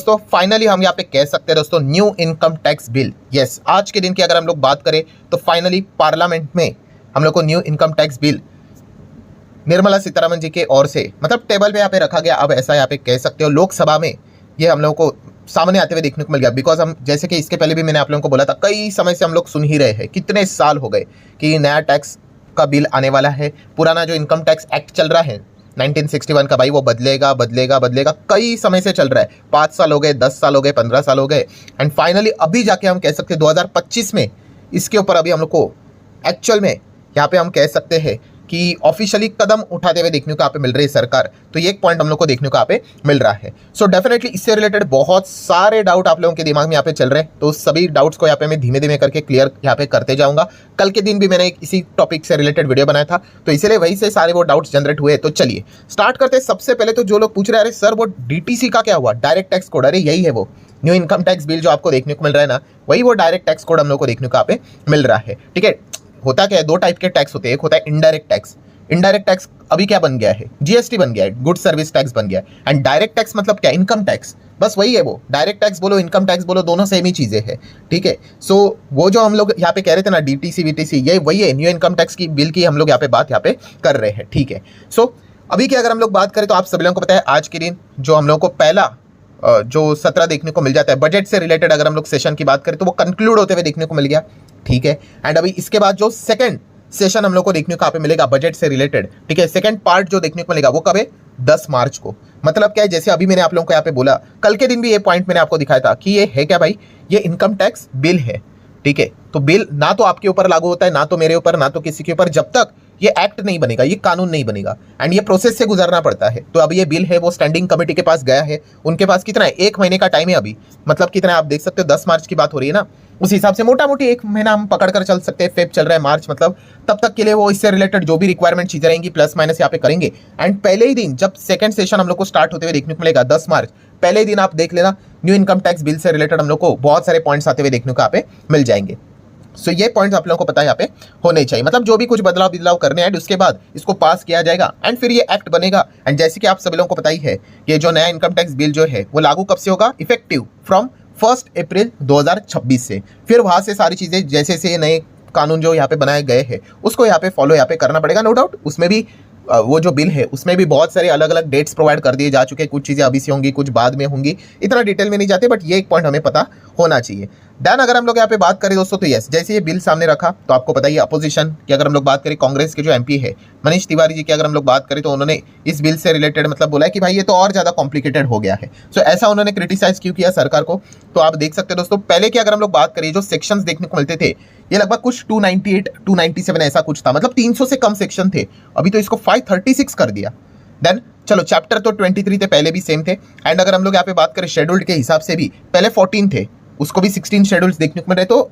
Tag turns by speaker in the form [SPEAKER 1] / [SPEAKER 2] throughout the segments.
[SPEAKER 1] दोस्तों फाइनली हम यहाँ पे कह सकते हैं दोस्तों new income tax bill, yes आज के दिन की अगर हम लोग बात करें तो फाइनली पार्लियामेंट में हम लोग को new income tax bill Nirmala Sitharaman ji के ओर से मतलब टेबल पे यहाँ पे रखा गया। अब ऐसा यहाँ पे कह सकते हो लोकसभा में ये हम लोग को सामने आते हुए देखने को मिल गया। बिकॉज हम जैसे कि इसके पहले भी मैंने आप लोगों को बोला था, कई समय से हम लोग सुन ही रहे हैं, कितने साल हो गए कि नया टैक्स का बिल आने वाला है। पुराना जो इनकम टैक्स एक्ट चल रहा है 1961 का, भाई वो बदलेगा बदलेगा बदलेगा, कई समय से चल रहा है। 5 साल हो गए, 10 साल हो गए, 15 साल हो गए, एंड फाइनली अभी जाके हम कह सकते हैं 2025 में इसके ऊपर अभी हम लोग को एक्चुअल में यहाँ पे हम कह सकते हैं कि ऑफिशियली कदम उठाते हुए देखने को यहाँ पे मिल रही है सरकार। तो ये एक पॉइंट हम लोग को देखने को यहाँ पे मिल रहा है। सो डेफिनेटली इससे रिलेटेड बहुत सारे डाउट आप लोगों के दिमाग में यहाँ पे चल रहे हैं, तो उस सभी डाउट्स को यहाँ पे मैं धीमे धीमे करके क्लियर यहाँ पे करते जाऊंगा। कल के दिन भी मैंने इसी टॉपिक से रिलेटेड वीडियो बनाया था, तो इसीलिए वही से सारे वो डाउट्स जनरेट हुए। तो चलिए स्टार्ट करते हैं। सबसे पहले तो जो लोग पूछ रहे हैं अरे सर वो डीटीसी का क्या हुआ, डायरेक्ट टैक्स कोड, अरे यही है वो न्यू इनकम टैक्स बिल जो आपको देखने को मिल रहा है ना, वही वो डायरेक्ट टैक्स कोड हम लोग को देखने को यहाँ पे मिल रहा है। ठीक है, होता क्या है, 2 टाइप के टैक्स होते हैं। एक होता है इनडायरेक्ट टैक्स। इनडायरेक्ट टैक्स अभी क्या बन गया है, जीएसटी बन गया है, गुड सर्विस टैक्स बन गया है। एंड डायरेक्ट टैक्स मतलब क्या, इनकम टैक्स, बस वही है वो। डायरेक्ट टैक्स बोलो इनकम टैक्स बोलो, दोनों सेम ही चीजें हैं। ठीक है, सो वो जो हम लोग यहाँ पे कह रहे थे ना डीटीसी वीटीसी, ये वही है, न्यू इनकम टैक्स की बिल की हम लोग यहाँ पे बात यहाँ पे कर रहे हैं। ठीक है, सो अभी की अगर हम लोग बात करें तो आप सभी लोगों को पता है आज के दिन जो हम लोग को पहला जो 17 देखने को मिल जाता है बजट से रिलेटेड, अगर हम लोग सेशन की बात करें तो वो कंक्लूड होते हुए देखने को मिल गया। ठीक है, एंड अभी इसके बाद जो सेकंड सेशन हम लोग को देखने को यहाँ पे मिलेगा बजट से रिलेटेड, ठीक है, सेकंड पार्ट जो देखने को मिलेगा वो कब है, 10 मार्च को। मतलब क्या है, जैसे अभी मैंने आप लोगों को यहाँ पे बोला, कल के दिन भी ये पॉइंट मैंने आपको दिखाया था कि ये है क्या भाई, ये इनकम टैक्स बिल है। ठीक है, तो बिल ना तो आपके ऊपर लागू होता है, ना तो मेरे ऊपर, ना तो किसी के ऊपर, जब तक ये एक्ट नहीं बनेगा, ये कानून नहीं बनेगा, एंड ये प्रोसेस से गुजरना पड़ता है। तो अब ये बिल है वो स्टैंडिंग कमेटी के पास गया है, उनके पास कितना है, 1 महीने का टाइम है अभी। मतलब कितना है आप देख सकते हो, 10 मार्च की बात हो रही है ना, उस हिसाब से मोटा मोटी 1 महीना हम पकड़ कर चल सकते हैं। फेब चल रहा है, मार्च, मतलब तब तक के लिए वो इससे रिलेटेड जो भी रिक्वायरमेंट चीजें रहेंगी प्लस माइनस यहाँ पे करेंगे। एंड पहले ही दिन जब सेकंड सेशन हम लोग को स्टार्ट होते हुए देखने को मिलेगा 10 मार्च, पहले ही दिन आप देख लेना न्यू इनकम टैक्स बिल से रिलेटेड हम लोग को बहुत सारे पॉइंट्स आते हुए देखने को यहाँ पे मिल जाएंगे। सो ये पॉइंट्स आप लोगों को पता है यहाँ पे होने चाहिए। मतलब जो भी कुछ बदलाव करने हैं उसके बाद इसको पास किया जाएगा एंड फिर ये एक्ट बनेगा। एंड जैसे कि आप सभी लोगों को पता ही है, ये जो नया इनकम टैक्स बिल जो है वो लागू कब से होगा, इफेक्टिव फ्रॉम 1 अप्रैल 2026 से। फिर वहां से सारी चीजें जैसे से नए कानून जो यहाँ पे बनाए गए हैं उसको यहाँ पे फॉलो यहाँ पे करना पड़ेगा, नो डाउट। उसमें भी वो जो बिल है उसमें भी बहुत सारे अलग अलग डेट्स प्रोवाइड कर दिए जा चुके हैं, कुछ चीज़ें अभी से होंगी, कुछ बाद में होंगी, इतना डिटेल में नहीं जाते, बट ये एक पॉइंट हमें पता होना चाहिए। देन अगर हम लोग यहाँ पे बात करें दोस्तों तो यस, जैसे ये बिल सामने रखा तो आपको पता ही अपोजिशन की अगर हम लोग बात करें, कांग्रेस के जो एमपी है मनीष तिवारी जी की अगर हम लोग बात करें तो उन्होंने इस बिल से रिलेटेड मतलब बोला है कि भाई ये तो और ज़्यादा कॉम्प्लिकेटेड हो गया है। सो ऐसा उन्होंने क्रिटिसाइज क्यों किया सरकार को, तो आप देख सकते हैं दोस्तों। पहले की अगर हम लोग बात करें जो सेक्शंस देखने को मिलते थे ये लगभग कुछ 298 297 ऐसा कुछ था, मतलब 300 से कम सेक्शन थे। अभी तो इसको 536 कर दिया। देन चलो चैप्टर तो 23 थे, पहले भी सेम थे। एंड अगर हम लोग यहाँ पे बात करें शेड्यूल्ड के हिसाब से भी पहले 14 थे, उसको भी 16 शेड्यूल्स देखने को मिल रहे। तो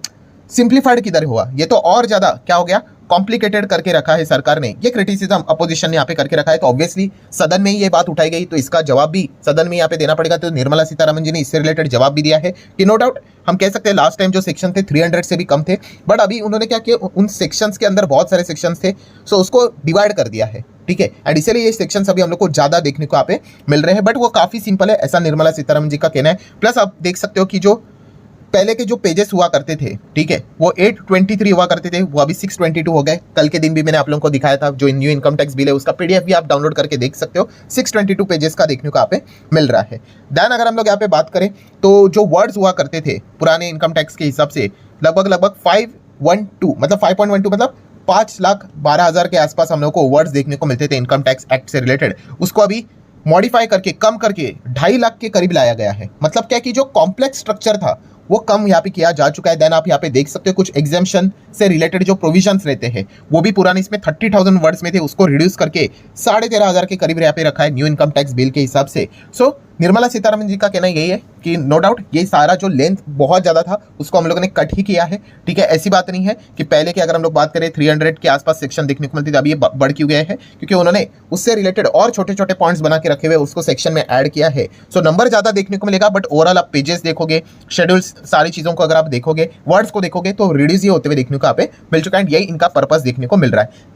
[SPEAKER 1] सिंप्लीफाइड किधर हुआ, ये तो और ज्यादा क्या हो गया, कॉम्प्लिकेटेड करके रखा है सरकार ने। ये क्रिटिसिज्म अपोजिशन ने यहाँ पे करके रखा है, तो ऑब्वियसली सदन में ही ये बात उठाई गई, तो इसका जवाब भी सदन में यहाँ पे देना पड़ेगा। तो निर्मला सीतारमण जी ने इससे रिलेटेड जवाब भी दिया है कि नो डाउट हम कह सकते हैं लास्ट टाइम जो सेक्शन थे 300 से भी कम थे, बट अभी उन्होंने क्या किया, उन सेक्शंस के अंदर बहुत सारे सेक्शंस थे, सो उसको डिवाइड कर दिया है। ठीक है, एंड इसीलिए ये सेक्शंस अभी हम लोग को ज्यादा देखने को यहाँ पे मिल रहे हैं, बट वो काफी सिंपल है, ऐसा निर्मला सीतारमण जी का कहना है। प्लस आप देख सकते हो कि जो पहले के जो पेजेस हुआ करते थे, ठीक है, वो 823 हुआ करते थे, वो अभी 622 हो गए। कल के दिन भी मैंने आप लोगों को दिखाया था, जो न्यू इनकम टैक्स बिल है उसका पीडीएफ भी आप डाउनलोड करके देख सकते हो, 622 पेजेस का देखने को यहाँ पे मिल रहा है। देन अगर हम लोग यहाँ पे बात करें तो जो वर्ड्स हुआ करते थे पुराने इनकम टैक्स के हिसाब से लगभग 512 मतलब 5.12 मतलब 5,12,000 के आसपास हम लोग को वर्ड्स देखने को मिलते थे इनकम टैक्स एक्ट से रिलेटेड। उसको अभी मॉडिफाई करके कम करके 2.5 लाख के करीब लाया गया है। मतलब क्या कि जो कॉम्प्लेक्स स्ट्रक्चर था वो कम यहाँ पे किया जा चुका है। देन आप यहाँ पे देख सकते हो कुछ एग्जाम्शन से रिलेटेड जो प्रोविजंस रहते हैं वो भी पुराने इसमें 30,000 वर्ड्स में थे, उसको रिड्यूस करके 13,500 के करीब यहाँ पे रखा है न्यू इनकम टैक्स बिल के हिसाब से। सो निर्मला सीतारमण जी का कहना यही है कि नो डाउट ये सारा जो लेंथ बहुत ज़्यादा था उसको हम लोगों ने कट ही किया है। ठीक है, ऐसी बात नहीं है कि पहले की अगर हम लोग बात करें 300 के आसपास सेक्शन देखने को मिलती थी, अभी ये बढ़ क्यों गए हैं, क्योंकि उन्होंने उससे रिलेटेड और छोटे छोटे पॉइंट्स बना के रखे हुए उसको सेक्शन में ऐड किया है। सो नंबर ज़्यादा देखने को मिलेगा, बट ओवरऑल आप पेजेस देखोगे, शेड्यूल्स, सारी चीज़ों को अगर आप देखोगे, वर्ड्स को देखोगे तो रिड्यूस ही होते हुए देखने को यहाँ पे मिल चुका है। यही इनका पर्पस देखने को मिल रहा है।